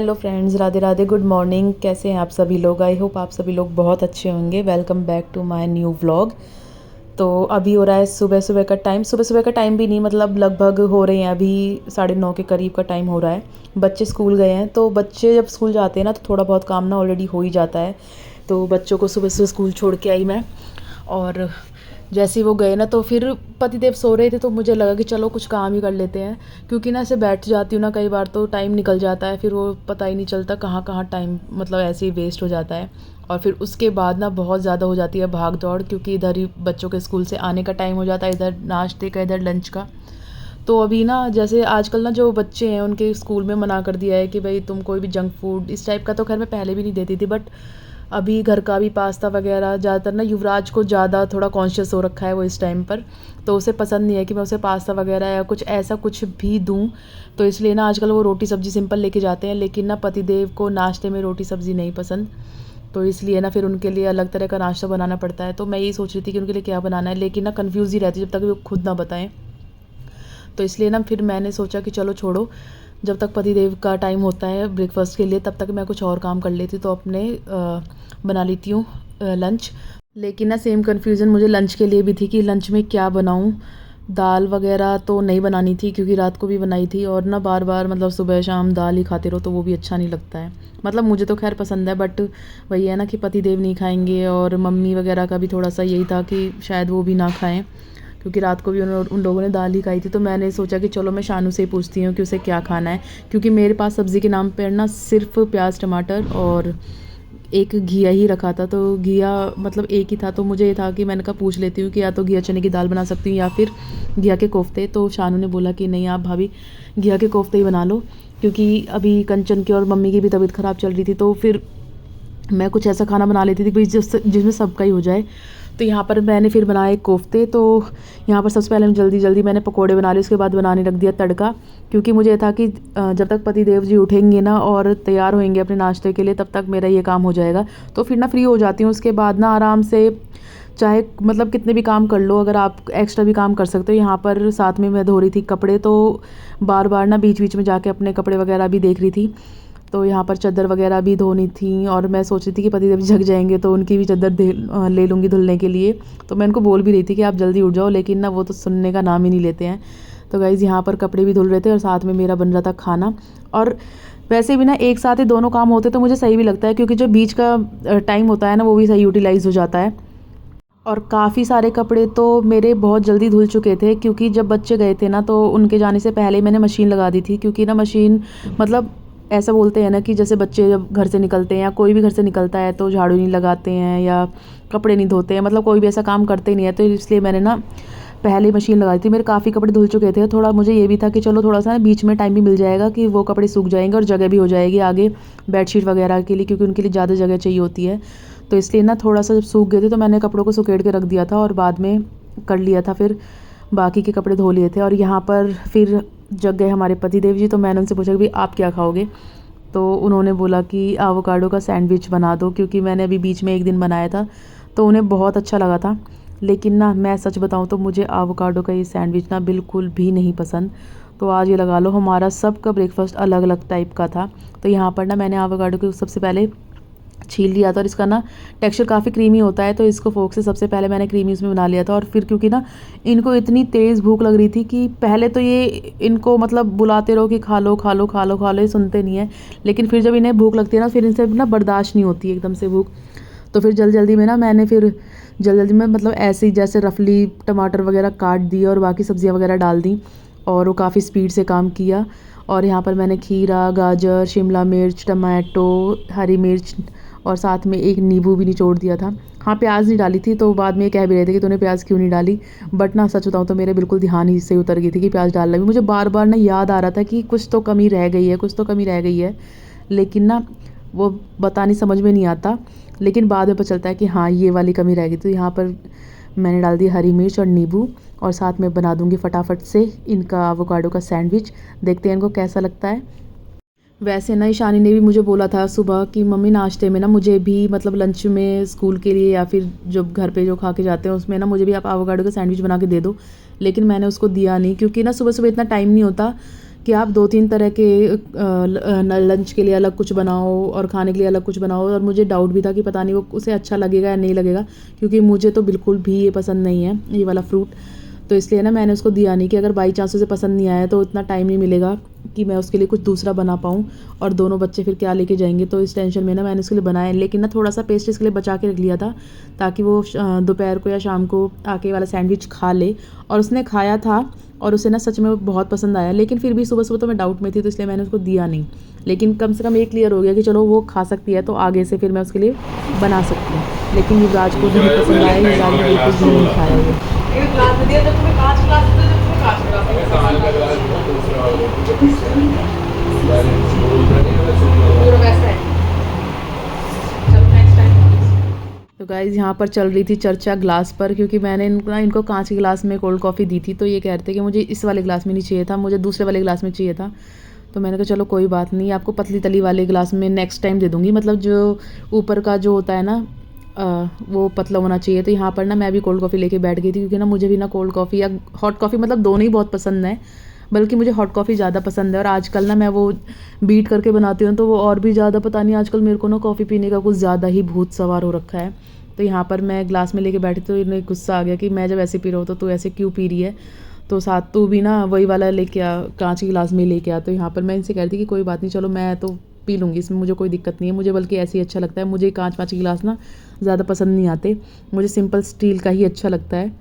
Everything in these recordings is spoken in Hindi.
Hello friends, Radhe Radhe, good morning. कैसे हैं आप सभी लोग? आई होप आप सभी लोग बहुत अच्छे होंगे। Welcome back to my new vlog. तो अभी हो रहा है सुबह सुबह का टाइम। सुबह सुबह का टाइम भी नहीं, मतलब लगभग हो रहे हैं अभी 9:30 के करीब का टाइम हो रहा है। बच्चे स्कूल गए हैं, तो बच्चे जब स्कूल जाते हैं ना तो थोड़ा बहुत काम ना ऑलरेडी हो ही जाता है। तो बच्चों को सुबह सुबह स्कूल छोड़ के आई मैं, और जैसे ही वो गए ना तो फिर पतिदेव सो रहे थे, तो मुझे लगा कि चलो कुछ काम ही कर लेते हैं। क्योंकि ना ऐसे बैठ जाती हूँ ना कई बार तो टाइम निकल जाता है, फिर वो पता ही नहीं चलता कहाँ कहाँ टाइम मतलब ऐसे ही वेस्ट हो जाता है। और फिर उसके बाद ना बहुत ज़्यादा हो जाती है भाग दौड़, क्योंकि इधर ही बच्चों के स्कूल से आने का टाइम हो जाता है, इधर नाश्ते का, इधर लंच का। तो अभी ना जैसे आजकल ना जो बच्चे हैं उनके स्कूल में मना कर दिया है कि भाई तुम कोई भी जंक फूड इस टाइप का, तो खैर मैं पहले भी नहीं देती थी, बट अभी घर का भी पास्ता वगैरह ज़्यादातर ना युवराज को ज़्यादा थोड़ा कॉन्शियस हो रखा है वो इस टाइम पर। तो उसे पसंद नहीं है कि मैं उसे पास्ता वगैरह या कुछ ऐसा कुछ भी दूँ। तो इसलिए ना आजकल वो रोटी सब्ज़ी सिंपल लेके जाते हैं, लेकिन ना पतिदेव को नाश्ते में रोटी सब्ज़ी नहीं पसंद। तो इसलिए ना फिर उनके लिए अलग तरह का नाश्ता बनाना पड़ता है। तो मैं यही सोच रही थी कि उनके लिए क्या बनाना है, लेकिन ना कन्फ्यूज़ ही रहती जब तक वो खुद ना बताएं। तो इसलिए ना फिर मैंने सोचा कि चलो छोड़ो, जब तक पतिदेव का टाइम होता है ब्रेकफास्ट के लिए तब तक मैं कुछ और काम कर लेती, तो अपने बना लेती हूँ लंच। लेकिन ना सेम कन्फ्यूज़न मुझे लंच के लिए भी थी कि लंच में क्या बनाऊँ। दाल वगैरह तो नहीं बनानी थी क्योंकि रात को भी बनाई थी, और ना बार बार मतलब सुबह शाम दाल ही खाते रहो तो वो भी अच्छा नहीं लगता है। मतलब मुझे तो खैर पसंद है, बट वही है ना कि पतिदेव नहीं खाएंगे, और मम्मी वगैरह का भी थोड़ा सा यही था कि शायद वो भी ना खाएं, क्योंकि रात को भी उन लोगों ने दाल ही खाई थी। तो मैंने सोचा कि चलो मैं शानू से ही पूछती हूँ कि उसे क्या खाना है, क्योंकि मेरे पास सब्ज़ी के नाम पर ना सिर्फ प्याज टमाटर और एक घिया ही रखा था। तो घिया मतलब एक ही था, तो मुझे ये था कि मैंने कहा पूछ लेती हूँ कि या तो घिया चने की दाल बना सकती हूँ या फिर घिया के कोफ्ते। तो शानू ने बोला कि नहीं आप भाभी घिया के कोफ्ते ही बना लो, क्योंकि अभी कंचन की और मम्मी की भी तबीयत ख़राब चल रही थी। तो फिर मैं कुछ ऐसा खाना बना लेती थी भाई जिसमें सबका ही हो जाए। तो यहाँ पर मैंने फिर बनाए कोफ्ते। तो यहाँ पर सबसे पहले जल्दी जल्दी मैंने पकोड़े बना लिए, उसके बाद बनाने रख दिया तड़का, क्योंकि मुझे था कि जब तक पति देव जी उठेंगे ना और तैयार होंगे अपने नाश्ते के लिए तब तक मेरा ये काम हो जाएगा। तो फिर ना फ्री हो जाती हूँ, उसके बाद ना आराम से चाहे मतलब कितने भी काम कर लो, अगर आप एक्स्ट्रा भी काम कर सकते हो। यहाँ पर साथ में मैं धो रही थी कपड़े, तो बार बार ना बीच बीच में जाके अपने कपड़े वगैरह भी देख रही थी। तो यहाँ पर चादर वगैरह भी धोनी थी, और मैं सोच रही थी कि पतिदेव जग जाएंगे तो उनकी भी चादर ले लूँगी धुलने के लिए। तो मैं उनको बोल भी रही थी कि आप जल्दी उठ जाओ, लेकिन ना वो तो सुनने का नाम ही नहीं लेते हैं। तो गाइज़ यहाँ पर कपड़े भी धुल रहे थे और साथ में मेरा बन रहा था खाना। और वैसे भी ना एक साथ ही दोनों काम होते तो मुझे सही भी लगता है, क्योंकि जो बीच का टाइम होता है ना वो भी सही यूटिलाइज़ हो जाता है। और काफ़ी सारे कपड़े तो मेरे बहुत जल्दी धुल चुके थे, क्योंकि जब बच्चे गए थे ना तो उनके जाने से पहले मैंने मशीन लगा दी थी। क्योंकि ना मशीन मतलब ऐसा बोलते हैं ना कि जैसे बच्चे जब घर से निकलते हैं या कोई भी घर से निकलता है तो झाड़ू नहीं लगाते हैं या कपड़े नहीं धोते हैं, मतलब कोई भी ऐसा काम करते नहीं है। तो इसलिए मैंने ना पहले मशीन लगाई थी। मेरे काफ़ी कपड़े धुल चुके थे। थोड़ा मुझे ये भी था कि चलो थोड़ा सा ना बीच में टाइम भी मिल जाएगा कि वो कपड़े सूख जाएंगे और जगह भी हो जाएगी आगे बेडशीट वगैरह के लिए, क्योंकि उनके लिए ज़्यादा जगह चाहिए होती है। तो इसलिए ना थोड़ा सा जब सूख गए थे तो मैंने कपड़ों को सुखेड़ के रख दिया था, और बाद में कर लिया था फिर बाकी के कपड़े धो लिए थे। और यहाँ पर फिर जग गए हमारे पतिदेव जी, तो मैंने उनसे पूछा कि भाई आप क्या खाओगे। तो उन्होंने बोला कि आवाकाडो का सैंडविच बना दो, क्योंकि मैंने अभी बीच में एक दिन बनाया था तो उन्हें बहुत अच्छा लगा था। लेकिन ना मैं सच बताऊं तो मुझे आवाकाडो का ये सैंडविच ना बिल्कुल भी नहीं पसंद। तो आज ये लगा लो हमारा सबका ब्रेकफास्ट अलग अलग टाइप का था। तो यहाँ पर ना मैंने आवाकाडो को सबसे पहले छील लिया था, और इसका ना टेक्सचर काफ़ी क्रीमी होता है, तो इसको फोक से सबसे पहले मैंने क्रीमी उसमें बना लिया था। और फिर क्योंकि ना इनको इतनी तेज़ भूख लग रही थी कि पहले तो ये इनको मतलब बुलाते रहो कि खा लो खा लो खा लो खा लो, ये सुनते नहीं है। लेकिन फिर जब इन्हें भूख लगती है ना फिर इनसे ना बर्दाश्त नहीं होती एकदम से भूख। तो फिर जल्दी में ना मैंने फिर जल्दी में मतलब ऐसे ही जैसे रफली टमाटर वगैरह काट दिए और बाकी सब्जियां वगैरह डाल दी, और वो काफ़ी स्पीड से काम किया। और यहाँ पर मैंने खीरा, गाजर, शिमला मिर्च, टमाटो, हरी मिर्च और साथ में एक नींबू भी निचोड़ दिया था। हाँ, प्याज नहीं डाली थी, तो बाद में ये कह भी रहे थे कि तूने प्याज क्यों नहीं डाली। बट ना सच बताऊँ तो मेरे बिल्कुल ध्यान ही से उतर गई थी कि प्याज डालना भी। मुझे बार बार ना याद आ रहा था कि कुछ तो कमी रह गई है, कुछ तो कमी रह गई है, लेकिन ना वो बतानी समझ में नहीं आता। लेकिन बाद में पता चलता है कि हाँ ये वाली कमी रह गई। तो यहाँ पर मैंने डाल दी हरी मिर्च और नींबू, और साथ में बना दूंगी फटाफट से इनका एवोकाडो का सैंडविच। देखते हैं इनको कैसा लगता है। वैसे ना ईशानी ने भी मुझे बोला था सुबह कि मम्मी नाश्ते में ना मुझे भी मतलब लंच में स्कूल के लिए या फिर जब घर पे जो खा के जाते हैं उसमें ना मुझे भी आप एवोकाडो का सैंडविच बना के दे दो। लेकिन मैंने उसको दिया नहीं, क्योंकि ना सुबह सुबह इतना टाइम नहीं होता कि आप 2-3 तरह के लंच के लिए अलग कुछ बनाओ और खाने के लिए अलग कुछ बनाओ। और मुझे डाउट भी था कि पता नहीं वो उसे अच्छा लगेगा या नहीं लगेगा, क्योंकि मुझे तो बिल्कुल भी ये पसंद नहीं है ये वाला फ्रूट। तो इसलिए ना मैंने उसको दिया नहीं कि अगर बाई चांस उसे पसंद नहीं आया तो इतना टाइम नहीं मिलेगा कि मैं उसके लिए कुछ दूसरा बना पाऊँ, और दोनों बच्चे फिर क्या लेके जाएंगे। तो इस टेंशन में ना मैंने उसके लिए बनाया, लेकिन ना थोड़ा सा पेस्ट इसके लिए बचा के रख लिया था ताकि वो दोपहर को या शाम को आके वाला सैंडविच खा ले। और उसने खाया था और उसे ना सच में बहुत पसंद आया, लेकिन फिर भी सुबह सुबह तो मैं डाउट में थी, तो इसलिए मैंने उसको दिया नहीं। लेकिन कम से कम एक क्लियर हो गया कि चलो वो खा सकती है, तो आगे से फिर मैं उसके लिए बना सकती हूँ। लेकिन युवराज को नहीं पसंद आया, युवराज ने बिल्कुल भी नहीं खाया वो। तो गाइज़ यहाँ पर चल रही थी चर्चा ग्लास पर, क्योंकि मैंने इनको कांच के गिलास में कोल्ड कॉफ़ी दी थी, तो ये कह रहे थे कि मुझे इस वाले गिलास में नहीं चाहिए था, मुझे दूसरे वाले गिलास में चाहिए था। तो मैंने कहा चलो कोई बात नहीं, आपको पतली तली वाले गिलास में नेक्स्ट टाइम दे दूँगी, मतलब जो ऊपर का जो होता है ना वो पतला होना चाहिए। तो यहाँ पर ना मैं भी कोल्ड कॉफ़ी लेके बैठ गई थी, क्योंकि ना मुझे भी ना कोल्ड कॉफ़ी या हॉट कॉफ़ी, मतलब दोनों ही बहुत पसंद है, बल्कि मुझे हॉट कॉफ़ी ज़्यादा पसंद है। और आजकल ना मैं वो बीट करके बनाती हूँ, तो वो और भी ज़्यादा, पता नहीं आजकल मेरे को ना कॉफ़ी पीने का कुछ ज़्यादा ही भूत सवार हो रखा है। तो यहाँ पर मैं ग्लास में लेके बैठी, तो इन्हें गुस्सा आ गया कि मैं जब ऐसे पी रहा हूँ तो तू ऐसे क्यों पी रही है, तो साथ तू भी ना वही वाला लेके आ, कांच की गिलास में लेके आ। तो यहाँ पर मैं इनसे कह रही थी कि कोई बात नहीं, चलो मैं तो पी लूँगी, इसमें मुझे कोई दिक्कत नहीं है, मुझे बल्कि ऐसे ही अच्छा लगता है। मुझे कांच के गिलास ना ज़्यादा पसंद नहीं आते, मुझे सिंपल स्टील का ही अच्छा लगता है।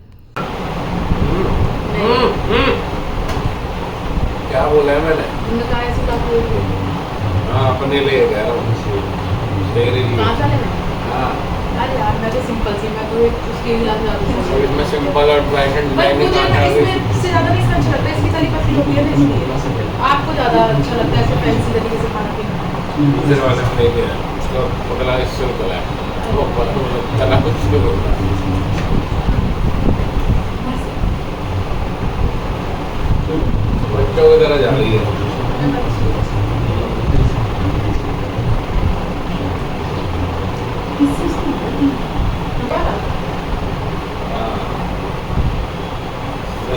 क्या बोला है मैंने? हाँ, अपने लिए कह रहा हूँ, तेरे लिए। हाँ, अरे यार मैं तो सिंपल सी, मैं तो एक स्टील गिलास ज़्यादा इसमें सिंपल और फैशन डिजाइनिंग इससे ज़्यादा नहीं अच्छा लगता है, इसकी तारीफ अपनी होती है ना, इसलिए आपको ज़्यादा अच्छा लगता है ऐसे फैंसी तरीके से खाना पीना। इधर वाले में लेके आया, उसका पगला इससे निकला है, वो पगला कुछ नहीं बोलता। बच्चों की तरह जा रही है।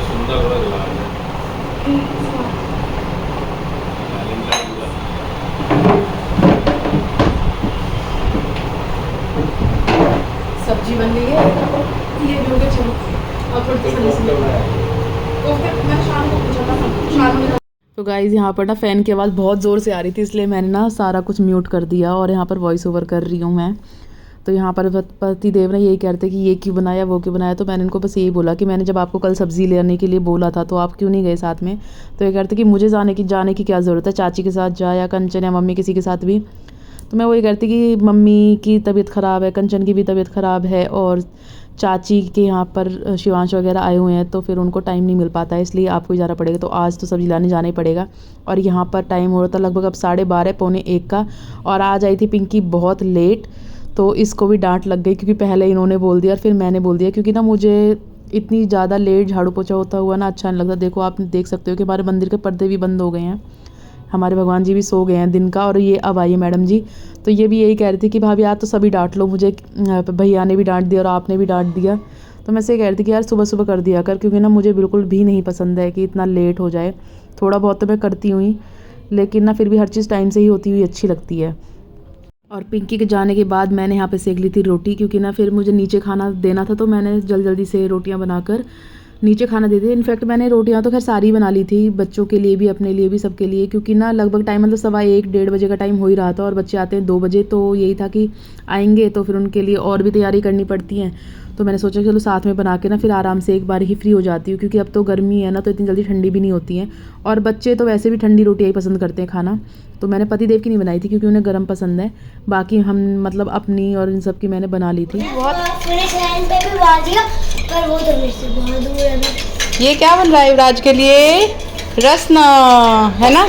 सुंदर बड़ा गुलाब है। सब्जी बन गई है, ये भी हो गया। चलो और थोड़ी तो गाइज़ यहाँ पर ना फ़ैन की आवाज़ बहुत ज़ोर से आ रही थी, इसलिए मैंने ना सारा कुछ म्यूट कर दिया और यहाँ पर वॉइस ओवर कर रही हूँ मैं। तो यहाँ पर पति देव ने यही कहते कि ये क्यों बनाया वो क्यों बनाया, तो मैंने इनको बस यही बोला कि मैंने जब आपको कल सब्ज़ी लेने के लिए बोला था तो आप क्यों नहीं गए साथ में। तो ये कहते कि मुझे जाने की क्या ज़रूरत है, चाची के साथ जा या कंचन या मम्मी किसी के साथ भी। तो मैं वही कहती कि मम्मी की तबीयत ख़राब है, कंचन की भी तबीयत ख़राब है, और चाची के यहाँ पर शिवांश वगैरह आए हुए हैं, तो फिर उनको टाइम नहीं मिल पाता है, इसलिए आपको ही जाना पड़ेगा। तो आज तो सब्ज़ी लाने जाना ही पड़ेगा। और यहाँ पर टाइम हो रहा था लगभग अब 12:30 पौने 1 का, और आज आई थी पिंकी बहुत लेट। तो इसको भी डांट लग गई, क्योंकि पहले इन्होंने बोल दिया और फिर मैंने बोल दिया, क्योंकि ना मुझे इतनी ज़्यादा लेट झाड़ू पोछा होता हुआ ना अच्छा नहीं लगता। देखो आप देख सकते हो कि हमारे मंदिर के पर्दे भी बंद हो गए हैं, हमारे भगवान जी भी सो गए हैं दिन का। और ये अब आई है मैडम जी, तो ये भी यही कह रही थी कि भाभी यार तो सभी डांट लो, मुझे भैया ने भी डांट दिया और आपने भी डांट दिया। तो मैं से कह रही थी कि यार सुबह सुबह कर दिया कर, क्योंकि ना मुझे बिल्कुल भी नहीं पसंद है कि इतना लेट हो जाए। थोड़ा बहुत तो मैं करती हूँ ही, लेकिन ना फिर भी हर चीज़ टाइम से ही होती हुई अच्छी लगती है। और पिंकी के जाने के बाद मैंने यहाँ पे सेक ली थी रोटी, क्योंकि ना फिर मुझे नीचे खाना देना था, तो मैंने जल्दी से रोटियाँ बनाकर नीचे खाना दे दिया। इनफैक्ट मैंने रोटियाँ तो खैर सारी बना ली थी, बच्चों के लिए भी अपने लिए भी सबके लिए, क्योंकि ना लगभग टाइम मतलब 1:15-1:30 बजे का टाइम हो ही रहा था, और बच्चे आते हैं 2 बजे, तो यही था कि आएंगे तो फिर उनके लिए और भी तैयारी करनी पड़ती है। तो मैंने सोचा चलो साथ में बना के ना फिर आराम से एक बार ही फ्री हो जाती हूँ, क्योंकि अब तो गर्मी है ना, तो इतनी जल्दी ठंडी भी नहीं होती है, और बच्चे तो वैसे भी ठंडी रोटियाँ ही पसंद करते हैं खाना। तो मैंने पति देव की नहीं बनाई थी, क्योंकि उन्हें गर्म पसंद है, बाकी हम मतलब अपनी और इन सब की मैंने बना ली थी। ये क्या बन रहा है युवराज के लिए? रसना है ना?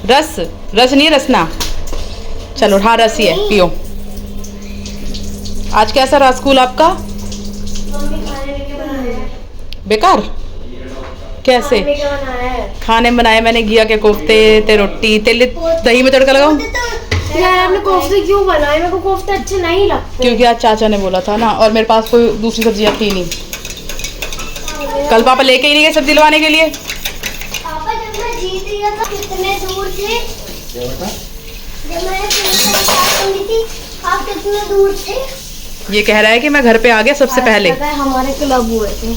रस नहीं रसना। चलो हाँ रस ही है, पियो। आज कैसा रहा स्कूल आपका? बेकार कैसे? खाने में बनाए मैंने घिया के कोफ्ते, ते रोटी, तेल दही में तड़का लगाऊं? यार आपने कोफ्ते क्यों बनाए? मेरे को कोफ्ते अच्छे नहीं लगते। क्योंकि आज चाचा ने बोला था ना, और मेरे पास कोई दूसरी सब्जियां थी नहीं। कल पापा लेके ही नहीं गए सब्जी लवाने के लिए। पापा जब थी तो कितने दूर थे क्या बेटा? जब मैंने सुनी थी आप कितने दूर थे। ये कह रहा है कि मैं घर पे आ गया सबसे पहले। पता है हमारे क्लब हुए थे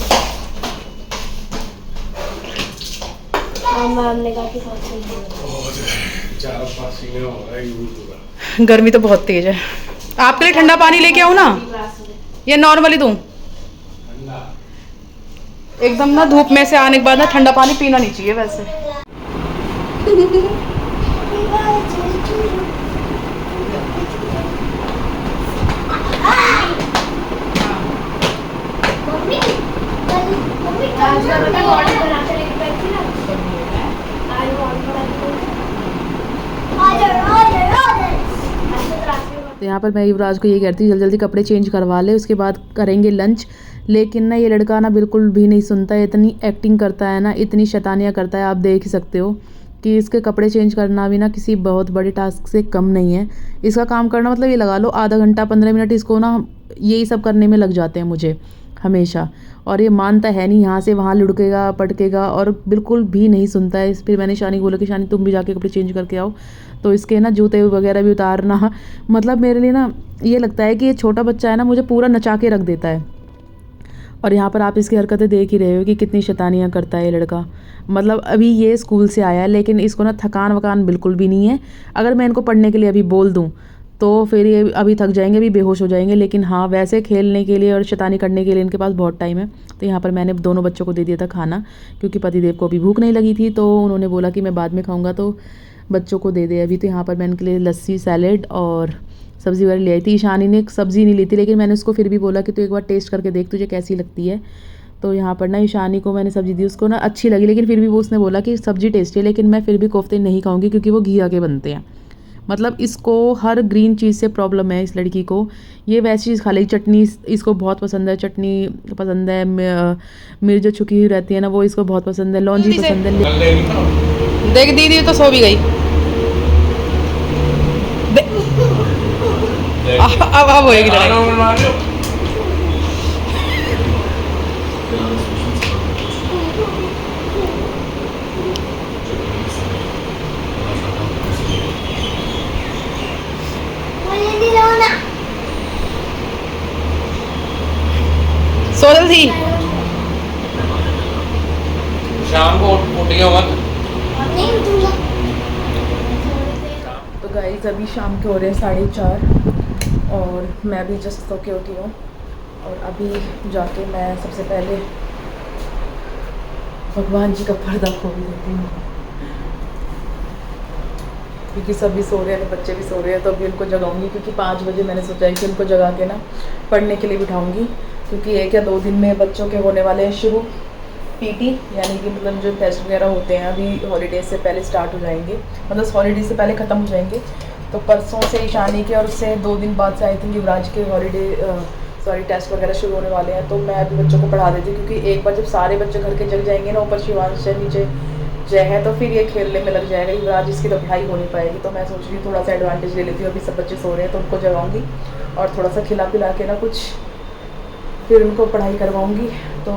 और मैम ने कहा कि सबसे चार पसीने हो रहा है यूं पूरा। गर्मी तो बहुत तेज है। आपके लिए ठंडा पानी लेके आऊँ ना या नॉर्मली दूँ? ठंडा एकदम ना धूप में से आने के बाद ना ठंडा पानी पीना नहीं चाहिए वैसे। मम्मी मम्मी आज का बता बॉडी बना के लेके गई थी ना आज बॉडी बना के तो यहाँ पर मैं युवराज को ये कहती हूँ जल्दी जल्दी कपड़े चेंज करवा ले, उसके बाद करेंगे लंच। लेकिन ना ये लड़का ना बिल्कुल भी नहीं सुनता है, इतनी एक्टिंग करता है ना, इतनी शैतानियाँ करता है, आप देख ही सकते हो कि इसके कपड़े चेंज करना भी ना किसी बहुत बड़े टास्क से कम नहीं है। इसका काम करना मतलब ये लगा लो आधा घंटा 15 मिनट इसको ना यही सब करने में लग जाते हैं मुझे हमेशा। और ये मानता है नहीं, यहाँ से वहाँ लुढ़केगा पटकेगा और बिल्कुल भी नहीं सुनता है। फिर मैंने शानी को बोला कि शानी तुम भी जाके कपड़े चेंज करके आओ, तो इसके ना जूते वगैरह भी उतारना मतलब मेरे लिए ना ये लगता है कि ये छोटा बच्चा है ना मुझे पूरा नचा के रख देता है। और यहाँ पर आप इसकी हरकतें देख ही रहे हो कि कितनी शैतानियाँ करता है ये लड़का। मतलब अभी ये स्कूल से आया है लेकिन इसको ना थकान वकान बिल्कुल भी नहीं है। अगर मैं इनको पढ़ने के लिए अभी बोल दूँ तो फिर ये अभी थक जाएंगे, अभी बेहोश हो जाएंगे। लेकिन हाँ वैसे खेलने के लिए और शैतानी करने के लिए इनके पास बहुत टाइम है। तो यहाँ पर मैंने दोनों बच्चों को दे दिया था खाना, क्योंकि पतिदेव को अभी भूख नहीं लगी थी तो उन्होंने बोला कि मैं बाद में खाऊंगा, तो बच्चों को दे दे अभी। तो यहाँ पर मैं इनके लिए लस्सी सैलेड और सब्ज़ी वगैरह ले आई थी। ईशानी ने सब्ज़ी नहीं ली थी लेकिन मैंने उसको फिर भी बोला कि तू एक बार टेस्ट करके देख तुझे कैसी लगती है। तो यहाँ पर ना ईशानी को मैंने सब्ज़ी दी, उसको ना अच्छी लगी लेकिन फिर भी वो उसने बोला कि सब्ज़ी टेस्टी है लेकिन मैं फिर भी कोफ्ते नहीं खाऊंगी क्योंकि वो घी आके बनते हैं। मतलब इसको हर ग्रीन चीज़ से प्रॉब्लम है इस लड़की को। ये वैसी चीज़ खा लेगी, चटनी इसको बहुत पसंद है, चटनी पसंद है, मिर्च जो छुकी हुई रहती है ना वो इसको बहुत पसंद है, लौंजी पसंद है। देख दीदी तो सो भी गई। अब होएगी लड़ाई। सो जल्दी। शाम को उठ गया मत। तो गाइस अभी शाम के हो रहे हैं 4:30 और मैं भी जस्ट सो के उठी हूँ। और अभी जाके मैं सबसे पहले भगवान जी का पर्दा खोल देती हूँ, क्योंकि सभी सो रहे हैं, तो बच्चे भी सो रहे हैं। तो अभी उनको जगाऊंगी क्योंकि 5 बजे मैंने सोचा है कि उनको जगा के ना पढ़ने के लिए बिठाऊंगी, क्योंकि 1 या 2 दिन में बच्चों के होने वाले हैं शुरू पीटी, यानी कि मतलब जो टेस्ट वगैरह होते हैं अभी हॉलीडेज से पहले स्टार्ट हो जाएंगे, मतलब हॉलीडेज से पहले ख़त्म हो जाएंगे। तो परसों से ईशानी के और उससे 2 दिन बाद से आई थिंक युवराज के टेस्ट वगैरह शुरू होने वाले हैं। तो मैं अभी बच्चों को पढ़ा देती हूँ, क्योंकि एक बार जब सारे बच्चे घर के जग जाएंगे ना, ऊपर शिवांश से नीचे जय है, तो फिर ये खेलने में लग जाएगा। युवराज इसकी तो पढ़ाई हो नहीं पाएगी। तो मैं सोच रही हूँ थोड़ा सा एडवांटेज ले लेती हूँ, अभी सब बच्चे सो रहे हैं तो उनको जगाऊंगी और थोड़ा सा खिला पिला के ना कुछ फिर उनको पढ़ाई करवाऊंगी। तो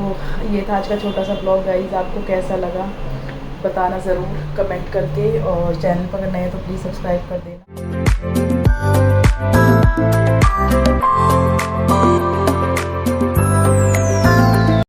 ये था आज का छोटा सा ब्लॉग गाइस। आपको कैसा लगा बताना ज़रूर कमेंट करके, और चैनल पर अगर नए तो प्लीज़ सब्सक्राइब कर देना।